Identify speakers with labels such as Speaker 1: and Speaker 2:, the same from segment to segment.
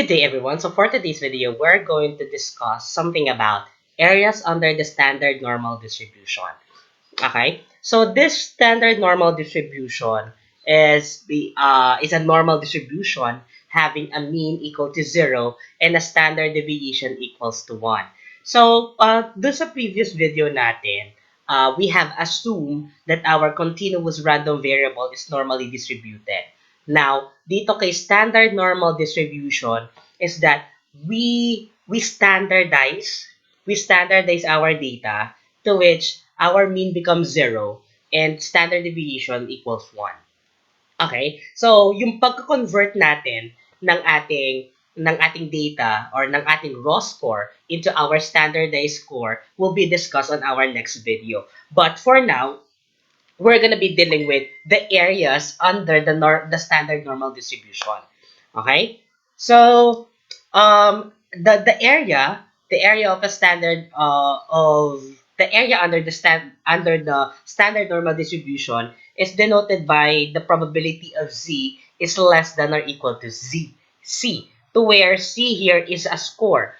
Speaker 1: Good day, everyone. So for today's video, we're going to discuss something about areas under the standard normal distribution. Okay? So this standard normal distribution is a normal distribution having a mean equal to 0 and a standard deviation equals to 1. So dun sa previous video natin, we have assumed that our continuous random variable is normally distributed. Now, dito kay standard normal distribution is that we standardize our data to which our mean becomes 0 and standard deviation equals 1. Okay? So, yung pagko-convert natin ng ating data or ng ating raw score into our standardized score will be discussed on our next video. But for now, we're gonna be dealing with the areas under the standard normal distribution. Okay? So, the area of a standard of the area under the standard normal distribution is denoted by the probability of z is less than or equal to c, to where c here is a score.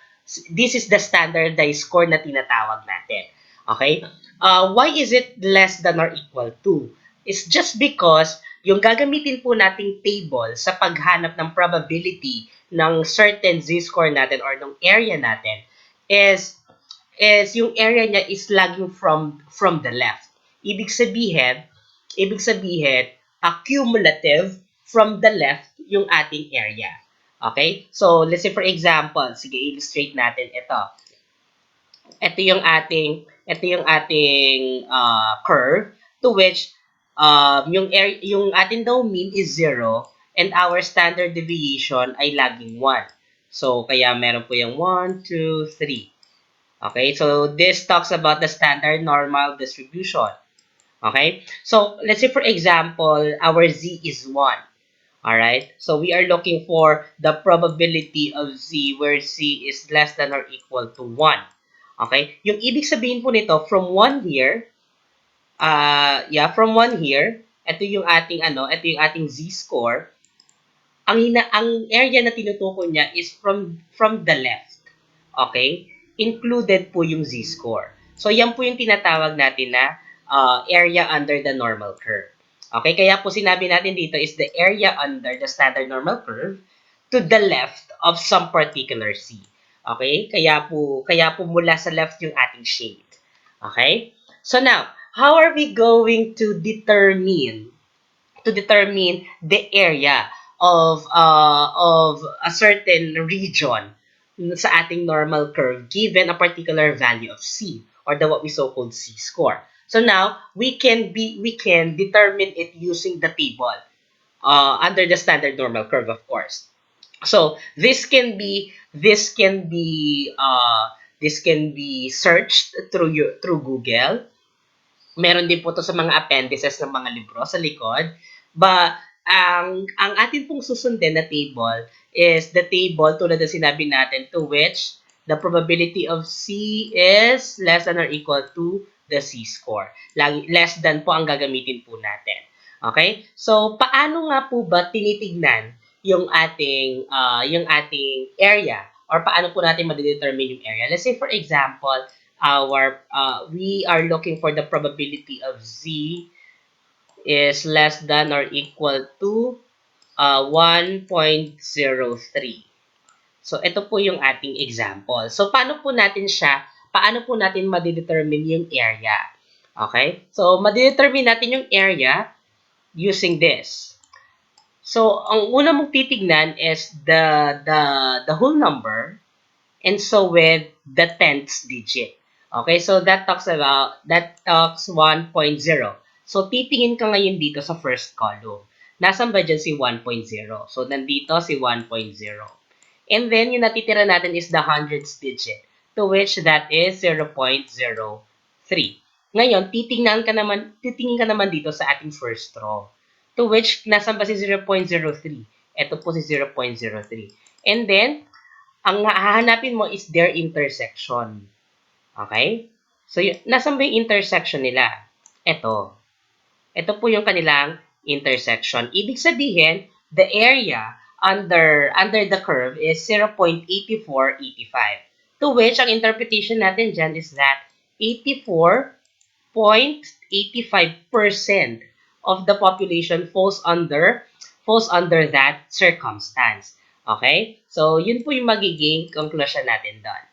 Speaker 1: This is the standardized score na tinatawag natin. Okay? Why is it less than or equal to? It's just because yung gagamitin po nating table sa paghanap ng probability ng certain z-score natin or ng area natin is yung area niya is laging from the left. Ibig sabihin, cumulative from the left yung ating area. Okay? So, let's say for example, sige, illustrate natin ito. Ito yung ating curve to which yung ating daw mean is 0 and our standard deviation ay laging 1. So, kaya meron po yung 1, 2, 3. Okay? So, this talks about the standard normal distribution. Okay? So, let's say for example, our z is 1. Alright? So, we are looking for the probability of z where z is less than or equal to 1. Okay? Yung ibig sabihin po nito, from 1 here, from 1 here, ito yung ating z-score. Ang area na tinutukoy niya is from the left. Okay? Included po yung z-score. So, yan po yung tinatawag natin na area under the normal curve. Okay? Kaya po sinabi natin dito is the area under the standard normal curve to the left of some particular c. Okay? Kaya po mula sa left yung ating shade. Okay? So now, how are we going to determine the area of a certain region sa ating normal curve given a particular value of c or what we so-called c-score? So now, we can determine it using the table under the standard normal curve, of course. So this can be searched through Google. Meron din po to sa mga appendices ng mga libro sa likod. But ang atin pong susundin na table is the table tulad ng sinabi natin to which the probability of C is less than or equal to the C-score. Less than po ang gagamitin po natin. Okay? So, paano nga po ba tinitignan yung ating area or paano po natin ma-determine yung area? Let's say for example, we are looking for the probability of Z is less than or equal to 1.03. So, ito po yung ating example. So, paano po natin ma-determine yung area? Okay? So, ma-determine natin yung area using this. So, ang una mong titignan is the whole number and so with the 10th digit. Okay? So, that talks 1.0. So, titingin ka ngayon dito sa first column. Nasaan ba dyan si 1.0? So, nandito si 1.0. And then, yung natitira natin is the hundredths digit, to which that is 0.03. Ngayon, titingin ka naman dito sa ating first row, to which, nasaan ba si 0.03? Ito po si 0.03. And then, ang hahanapin mo is their intersection. Okay? So, nasaan ba yung intersection nila? Ito po yung kanilang intersection. Ibig sabihin, the area under the curve is 0.8485. To which, ang interpretation natin dyan is that 84.85% of the population falls under that circumstance. Okay? So, yun po yung magiging conclusion natin doon.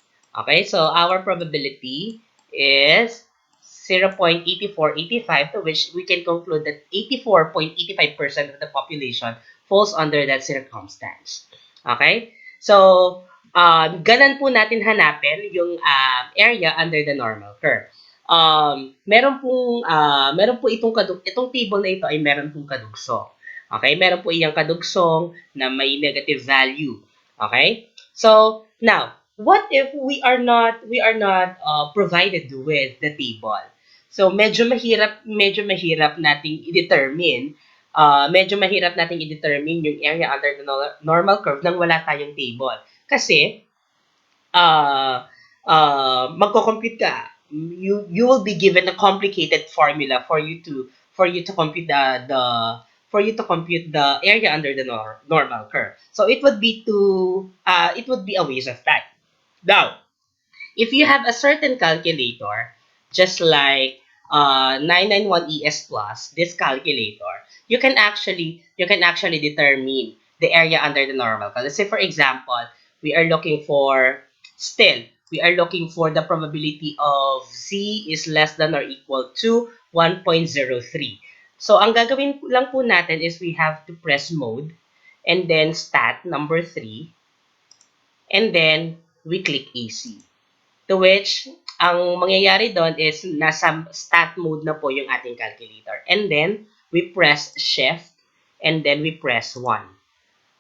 Speaker 1: Okay? So, our probability is 0.8485, to which we can conclude that 84.85% of the population falls under that circumstance. Okay? So, ganun po natin hanapin yung area under the normal curve. Meron po itong table na ito ay meron pong kadugsong. Okay? Meron po iyang kadugsong na may negative value. Okay? So, now, what if we are not provided with the table? So medyo mahirap nating i-determine yung area under the normal curve nang wala tayong table. Kasi magko-compute ka. You will be given a complicated formula for you to compute the area under the normal curve. So it would be a waste of time. Now, if you have a certain calculator, just like 991ES Plus, this calculator, you can actually determine the area under the normal curve. Let's say, for example, we are looking for the probability of Z is less than or equal to 1.03. So, ang gagawin lang po natin is we have to press mode and then stat number 3 and then we click AC. To which, ang mangyayari doon is nasa stat mode na po yung ating calculator. And then, we press shift and then we press 1.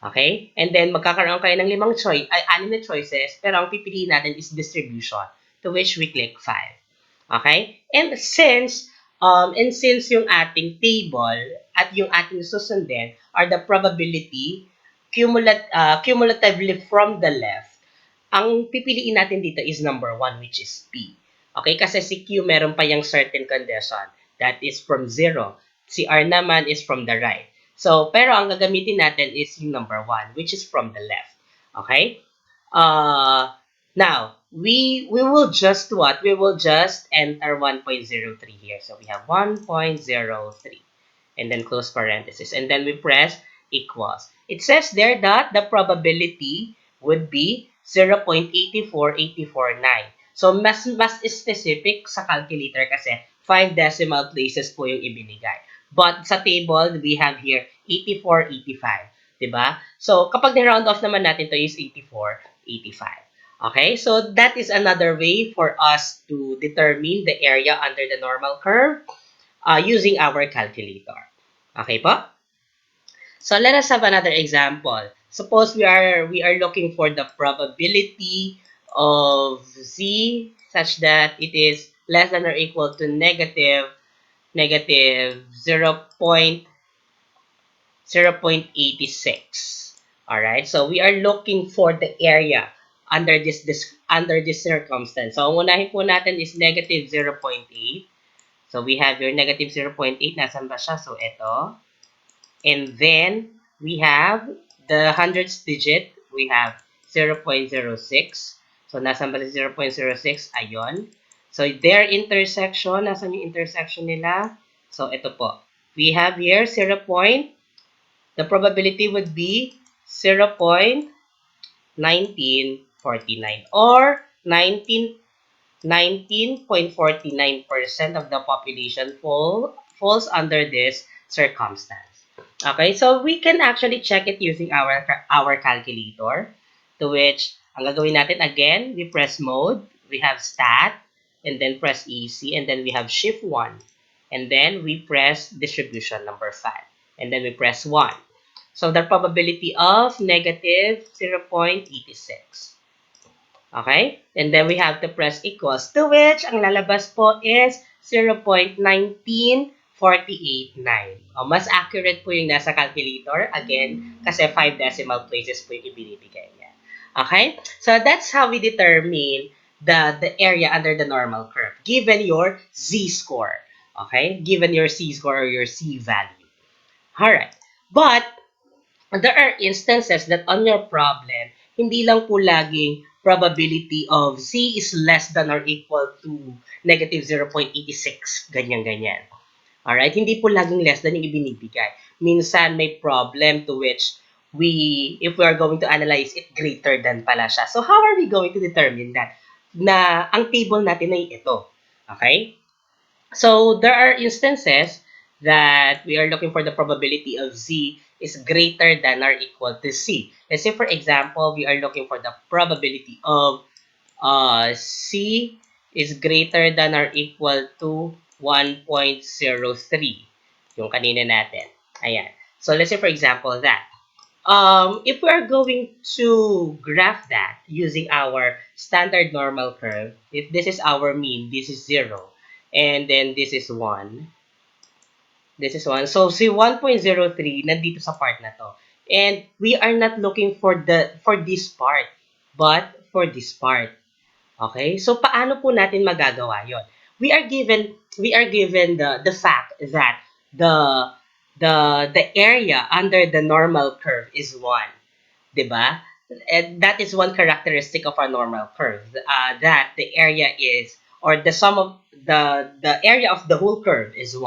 Speaker 1: Okay? And then, magkakaroon kayo ng 6 na choices, pero ang pipiliin natin is distribution, to which we click 5. Okay? And since yung ating table at yung ating susundin are the probability cumulatively from the left, ang pipiliin natin dito is number 1, which is P. Okay? Kasi si Q meron pa yung certain condition. That is from 0. Si R naman is from the right. So, pero ang gagamitin natin is yung number 1, which is from the left. Okay? Now, we will just what? We will just enter 1.03 here. So, we have 1.03. And then close parenthesis. And then we press equals. It says there that the probability would be 0.84849. So, mas specific sa calculator kasi 5 decimal places po yung ibinigay. But sa table, we have here 8485. Diba? So, kapag ni-round off naman natin to is 8485. Okay? So, that is another way for us to determine the area under the normal curve using our calculator. Okay po? So let us have another example. Suppose we are looking for the probability of Z such that it is less than or equal to negative 0.86. All right? So we are looking for the area under this circumstance. So ang unahin po natin is negative 0.8. So we have your negative 0.8. Nasaan ba siya? So ito. And then, we have the hundredths digit. We have 0.06. So, nasan ba si 0.06? Ayon. So, their intersection. Nasan yung intersection nila? So, ito po. We have here 0. The probability would be 0.1949 or 19.49% of the population falls under this circumstance. Okay, so we can actually check it using our calculator, to which, ang gagawin natin again, we press mode, we have stat, and then press EC, and then we have shift 1, and then we press distribution number 5, and then we press 1. So, the probability of negative 0.86. Okay, and then we have to press equals, to which, ang lalabas po is 0.1948.9. Mas accurate po yung nasa calculator. Again, kasi 5 decimal places po yung ibinibigay niya. Okay? So, that's how we determine the area under the normal curve, given your z-score. Okay? Given your z-score or your c value. Alright. But, there are instances that on your problem, hindi lang po laging probability of z is less than or equal to negative 0.86, ganyan-ganyan. Alright? Hindi po laging less than yung ibinibigay. Minsan may problem to which if we are going to analyze it, greater than pala siya. So how are we going to determine that? Na ang table natin ay ito. Okay? So there are instances that we are looking for the probability of z is greater than or equal to c. Let's say for example, we are looking for the probability of c is greater than or equal to 1.03. Yung kanina natin. Ayan. So let's say for example that. If we are going to graph that using our standard normal curve, if this is our mean, this is 0, and then this is 1, this is 1. So, si 1.03 nandito sa part na to. And we are not looking for this part, but for this part. Okay? So, paano po natin magagawa yon? We are given the fact that the the area under the normal curve is 1. 'Di ba? And that is one characteristic of a normal curve. That the area is, or the sum of the area of the whole curve is 1.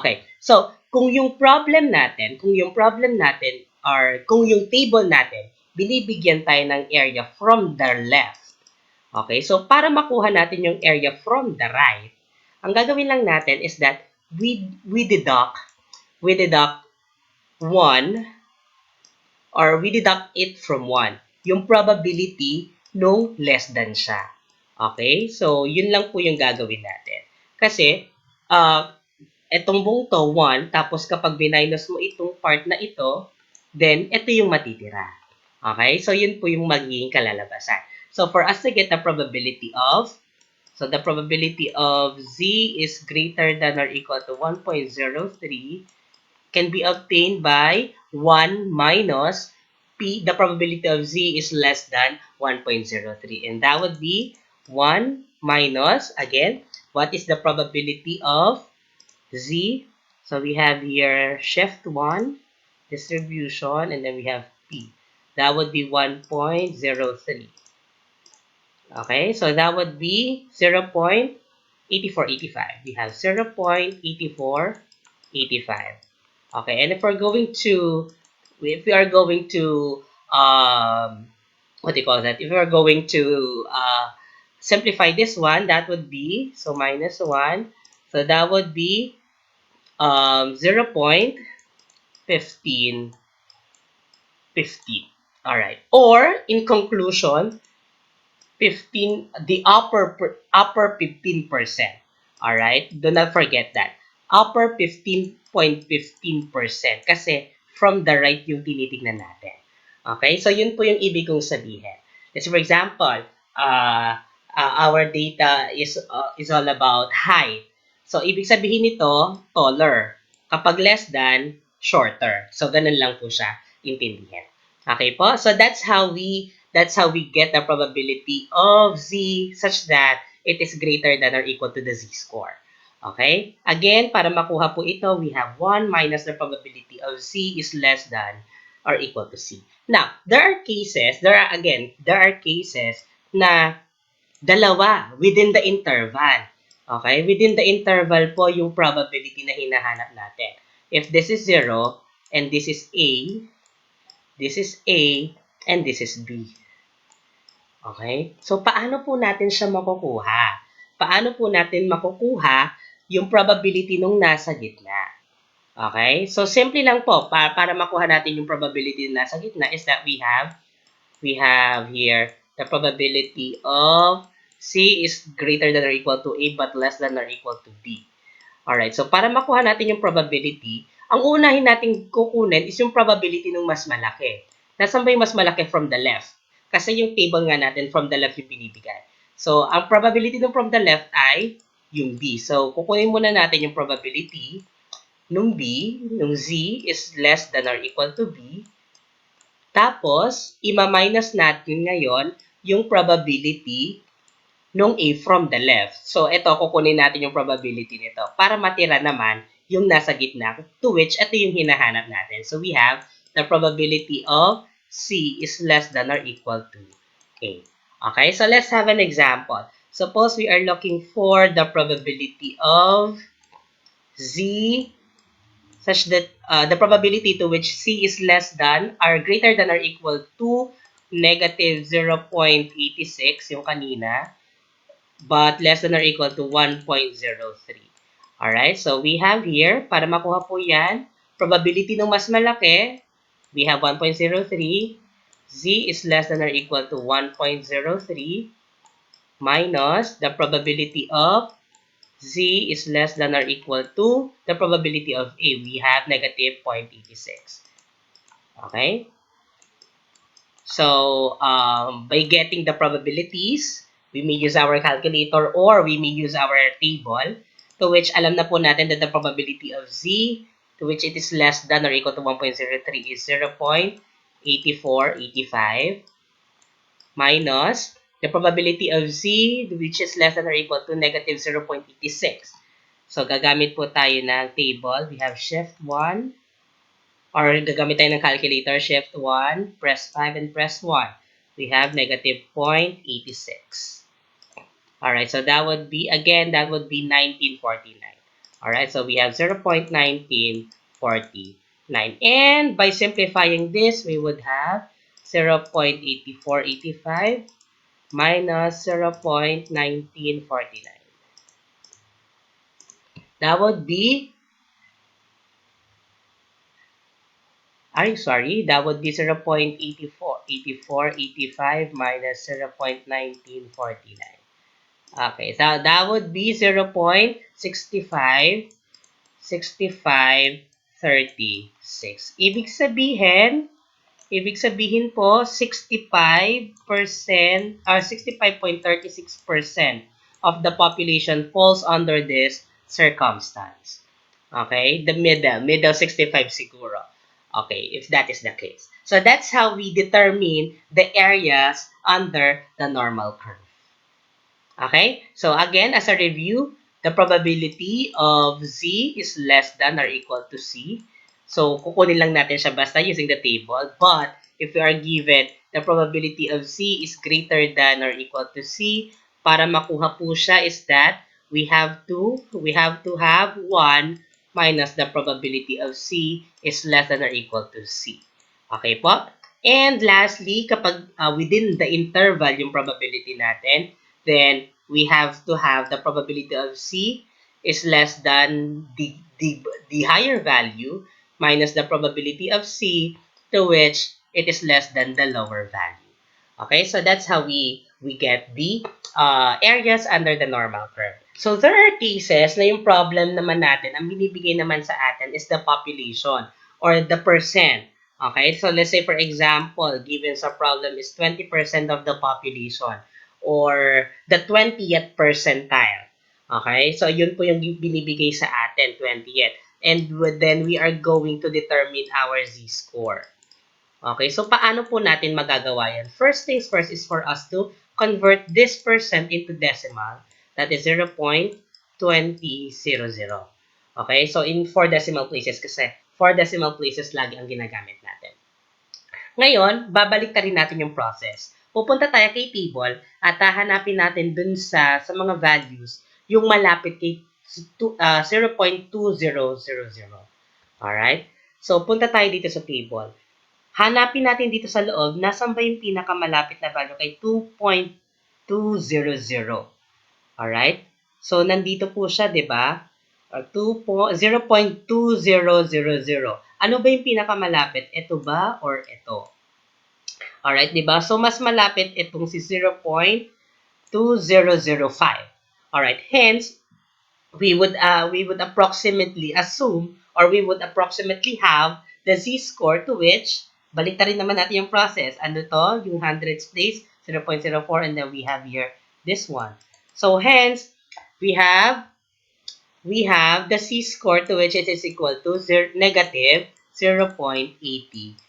Speaker 1: Okay. So, kung yung problem natin or kung yung table natin, binibigyan tayo ng area from the left. Okay? So, para makuha natin yung area from the right, ang gagawin lang natin is that we deduct 1, or we deduct it from 1. Yung probability no less than siya. Okay? So, yun lang po yung gagawin natin. Kasi, etong buong to, 1, tapos kapag bininus mo itong part na ito, then, ito yung matitira. Okay? So, yun po yung magiging kalalabasan. So, for us to get the probability of, so the probability of z is greater than or equal to 1.03 can be obtained by 1 minus p, the probability of z is less than 1.03. And that would be 1 minus, again, what is the probability of z? So we have here shift 1, distribution, and then we have p. That would be 1.03. Okay, so that would be 0.8485. We have 0.8485. Okay, and if we are going to, what do you call that? If we are going to simplify this one, that would be, so minus 1, so that would be 0.1515. All right. Or, in conclusion, 15, the upper 15%. All right? Do not forget that. Upper 15.15% kasi from the right yung tinitingnan natin. Okay? So, yun po yung ibig kong sabihin. Let's for example, our data is all about height. So, ibig sabihin nito, taller. Kapag less than, shorter. So, ganun lang po siya intindihin. Okay po? So, that's how we get the probability of z such that it is greater than or equal to the z-score. Okay? Again, para makuha po ito, we have 1 minus the probability of z is less than or equal to c. Now, there are cases na dalawa within the interval. Okay? Within the interval po yung probability na hinahanap natin. If this is 0, and this is A, and this is B. Okay? So, paano po natin siya makukuha? Paano po natin makukuha yung probability nung nasa gitna? Okay? So, simple lang po. Para makuha natin yung probability nung nasa gitna is that we have here the probability of C is greater than or equal to A but less than or equal to B. Alright, so para makuha natin yung probability, ang unahin natin kukunin is yung probability ng mas malaki. Nasaan ba yung mas malaki from the left? Kasi yung table nga natin from the left yung binibigay. So, ang probability ng from the left ay yung B. So, kukunin muna natin yung probability nung B, nung Z is less than or equal to B. Tapos, ima-minus natin ngayon yung probability nung A from the left. So, ito, kukunin natin yung probability nito para matira naman yung nasa gitna, to which ito yung hinahanap natin. So, we have the probability of C is less than or equal to A. Okay, so let's have an example. Suppose we are looking for the probability of Z such that the probability to which C is less than or greater than or equal to negative 0.86 yung kanina, but less than or equal to 1.03. Alright, so we have here, para makuha po yan, probability ng mas malaki, we have 1.03, Z is less than or equal to 1.03, minus the probability of Z is less than or equal to the probability of A. We have negative 0.86. Okay? So, by getting the probabilities, we may use our calculator or we may use our table to which alam na po natin that the probability of Z to which it is less than or equal to 1.03 is 0.8485 minus the probability of Z which is less than or equal to negative 0.86. So, gagamit po tayo ng table. We have shift 1 or gagamit tayo ng calculator, shift 1, press 5, and press 1. We have negative 0.86. Alright, so that would be, again, that would be 1949. Alright, so we have 0.1949. And by simplifying this, we would have 0.8485 minus 0.1949. That would be that would be 0.8485 minus 0.1949. Okay, so that would be 0.6536. Ibig sabihin po, 65% or 65.36% of the population falls under this circumstance. Okay, the middle 65 siguro. Okay, if that is the case. So that's how we determine the areas under the normal curve. Okay, so again, as a review, the probability of Z is less than or equal to C. So, kukunin lang natin siya basta using the table. But, if we are given the probability of Z is greater than or equal to C, para makuha po siya is that we have to have 1 minus the probability of C is less than or equal to C. Okay po? And lastly, kapag within the interval yung probability natin, then we have to have the probability of C is less than the higher value minus the probability of C to which it is less than the lower value. Okay, so that's how we get the areas under the normal curve. So there are cases na yung problem naman natin, ang binibigay naman sa atin is the population or the percent. Okay, so let's say for example, given sa problem is 20% of the population or the 20th percentile. Okay? So, yun po yung binibigay sa atin, 20th. And then, we are going to determine our z-score. Okay? So, paano po natin magagawa yan? First things first is for us to convert this percent into decimal. That is 0.2000. Okay? So, in 4 decimal places kasi 4 decimal places lagi ang ginagamit natin. Ngayon, babalik ta rin natin yung process. Pupunta tayo kay table at hahanapin natin dun sa mga values yung malapit kay 0.2000. Alright? So, punta tayo dito sa table. Hanapin natin dito sa loob, nasan ba yung pinakamalapit na value kay 2.200. Alright? So, nandito po siya, di ba? 0.2000. Ano ba yung pinakamalapit? Ito ba or ito? Alright, di ba? So, mas malapit itong si 0.2005. Alright, hence, we would approximately assume or we would approximately have the z-score to which, balik rin naman natin yung process. Ano to? Yung hundreds place, 0.04, and then we have here this one. So, hence, we have the z-score to which it is equal to negative 0.84.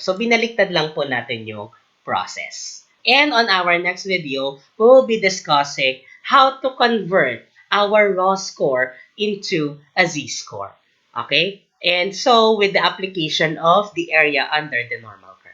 Speaker 1: So, binaliktad lang po natin yung process. And on our next video, we will be discussing how to convert our raw score into a z-score. Okay? And so, with the application of the area under the normal curve.